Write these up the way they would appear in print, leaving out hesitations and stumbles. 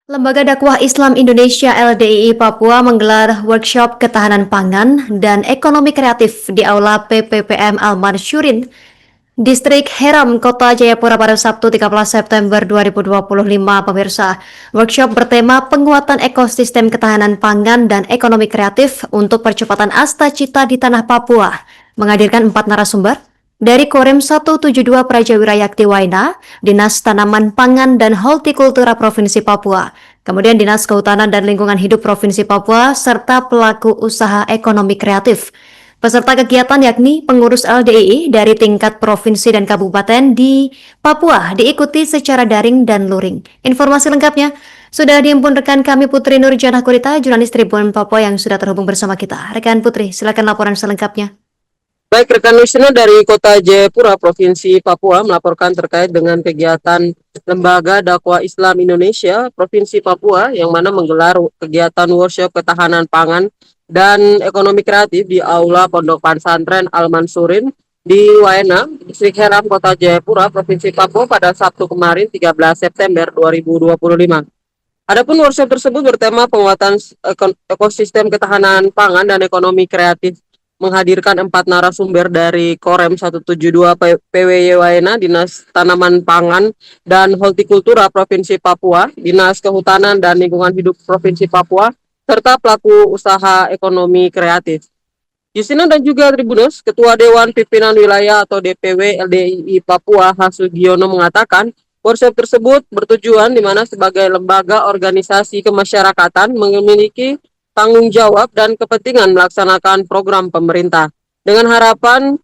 Lembaga Dakwah Islam Indonesia LDII Papua menggelar workshop ketahanan pangan dan ekonomi kreatif di Aula PPPM Al-Manshurin, Distrik Heram, Kota Jayapura pada Sabtu 13 September 2025, pemirsa. Workshop bertema penguatan ekosistem ketahanan pangan dan ekonomi kreatif untuk percepatan asta cita di tanah Papua, menghadirkan 4 narasumber dari Korem 172 Praja Yakti Waina, Dinas Tanaman Pangan dan Hortikultura Provinsi Papua, kemudian Dinas Kehutanan dan Lingkungan Hidup Provinsi Papua, serta pelaku usaha ekonomi kreatif. Peserta kegiatan yakni pengurus LDII dari tingkat provinsi dan kabupaten di Papua diikuti secara daring dan luring. Informasi lengkapnya sudah dihimpun rekan kami Putri Nurjana Kurita, jurnalis Tribun Papua yang sudah terhubung bersama kita. Rekan Putri, silakan laporan selengkapnya. Baik, rekan Wisnu dari Kota Jayapura, Provinsi Papua melaporkan terkait dengan kegiatan Lembaga Dakwah Islam Indonesia Provinsi Papua yang mana menggelar kegiatan workshop ketahanan pangan dan ekonomi kreatif di Aula Pondok Pesantren Al-Manshurin di Waena, Distrik Heram, Kota Jayapura, Provinsi Papua pada Sabtu kemarin 13 September 2025. Adapun workshop tersebut bertema penguatan ekosistem ketahanan pangan dan ekonomi kreatif, menghadirkan 4 narasumber dari Korem 172 PWY Waena, Dinas Tanaman Pangan dan Hortikultura Provinsi Papua, Dinas Kehutanan dan Lingkungan Hidup Provinsi Papua, serta pelaku usaha ekonomi kreatif. Justina dan juga Tribunus, Ketua Dewan Pimpinan Wilayah atau DPW LDII Papua Hasugiono mengatakan, workshop tersebut bertujuan di mana sebagai lembaga organisasi kemasyarakatan memiliki tanggung jawab dan kepentingan melaksanakan program pemerintah. Dengan harapan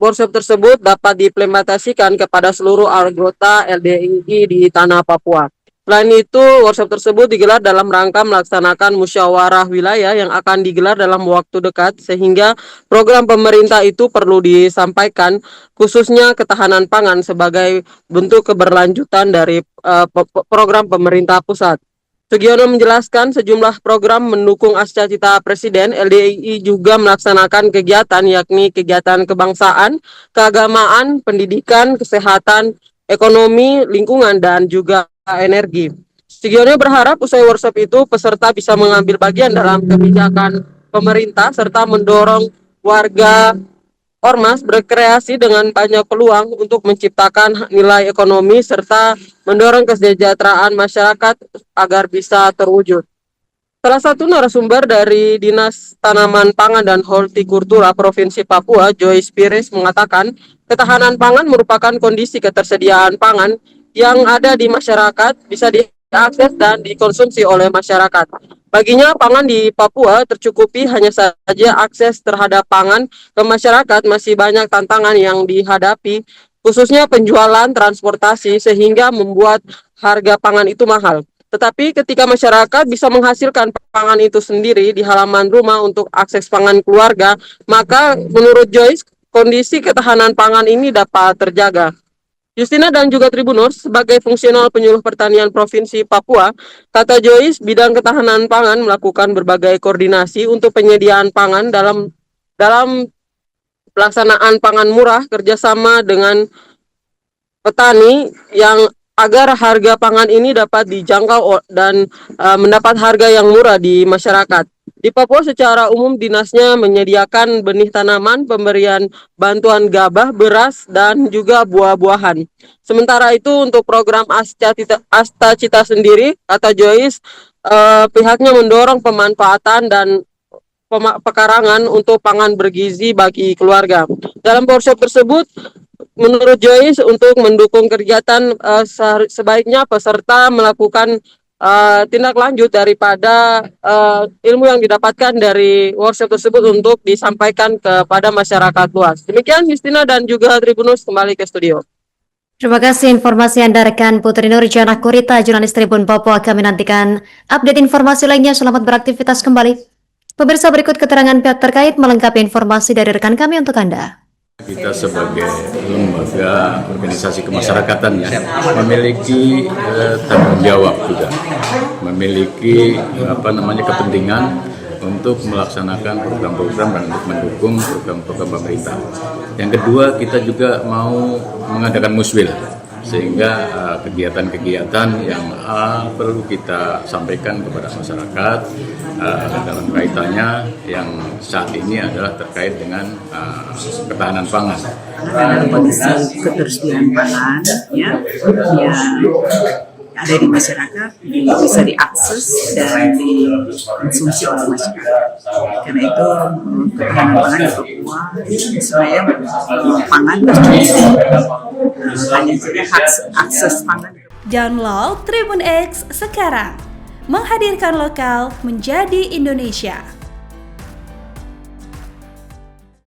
workshop tersebut dapat diimplementasikan kepada seluruh anggota LDII di tanah Papua. Selain itu, workshop tersebut digelar dalam rangka melaksanakan musyawarah wilayah yang akan digelar dalam waktu dekat, sehingga program pemerintah itu perlu disampaikan, khususnya ketahanan pangan sebagai bentuk keberlanjutan dari program pemerintah pusat. Sugiono menjelaskan sejumlah program mendukung Asca Cita Presiden. LDII juga melaksanakan kegiatan yakni kegiatan kebangsaan, keagamaan, pendidikan, kesehatan, ekonomi, lingkungan, dan juga energi. Sugiono berharap usai workshop itu peserta bisa mengambil bagian dalam kebijakan pemerintah serta mendorong warga Ormas berkreasi dengan banyak peluang untuk menciptakan nilai ekonomi serta mendorong kesejahteraan masyarakat agar bisa terwujud. Salah satu narasumber dari Dinas Tanaman Pangan dan Hortikultura Provinsi Papua, Joyce Pires, mengatakan ketahanan pangan merupakan kondisi ketersediaan pangan yang ada di masyarakat, bisa diakses dan dikonsumsi oleh masyarakat. Baginya, pangan di Papua tercukupi, hanya saja akses terhadap pangan ke masyarakat masih banyak tantangan yang dihadapi, khususnya penjualan, transportasi, sehingga membuat harga pangan itu mahal. Tetapi ketika masyarakat bisa menghasilkan pangan itu sendiri di halaman rumah untuk akses pangan keluarga, maka menurut Joyce, kondisi ketahanan pangan ini dapat terjaga. Justina dan juga Tribunus, sebagai fungsional penyuluh pertanian Provinsi Papua, kata Joyce, bidang ketahanan pangan melakukan berbagai koordinasi untuk penyediaan pangan dalam pelaksanaan pangan murah kerjasama dengan petani yang agar harga pangan ini dapat dijangkau dan mendapat harga yang murah di masyarakat. Di Papua secara umum dinasnya menyediakan benih tanaman, pemberian bantuan gabah, beras, dan juga buah-buahan. Sementara itu untuk program Asta Cita sendiri, kata Joyce, pihaknya mendorong pemanfaatan dan pekarangan untuk pangan bergizi bagi keluarga. Dalam workshop tersebut, menurut Joyce, untuk mendukung kegiatan sebaiknya peserta melakukan tindak lanjut daripada ilmu yang didapatkan dari workshop tersebut untuk disampaikan kepada masyarakat luas. Demikian Justina dan juga Tribunus, kembali ke studio. Terima kasih informasi Anda rekan Putri Nurjana Kurita, jurnalis Tribun Papua. Kami nantikan update informasi lainnya. Selamat beraktivitas kembali. Pemirsa, berikut keterangan pihak terkait melengkapi informasi dari rekan kami untuk Anda. Kita sebagai lembaga organisasi kemasyarakatan ya memiliki tanggung jawab juga, memiliki kepentingan untuk melaksanakan program-program dan untuk mendukung program-program pemerintah. Yang kedua, kita juga mau mengadakan muswil sehingga kegiatan-kegiatan yang perlu kita sampaikan kepada masyarakat dalam kaitannya yang saat ini adalah terkait dengan ketahanan pangan. Kondisi ketersediaan pangan ya ada di masyarakat bisa diakses dan dikonsumsi oleh masyarakat. Karena itu ketahanan pangan di Papua sebenarnya pangan hanya saja akses pangan. Download Tribun X sekarang, menghadirkan lokal menjadi Indonesia.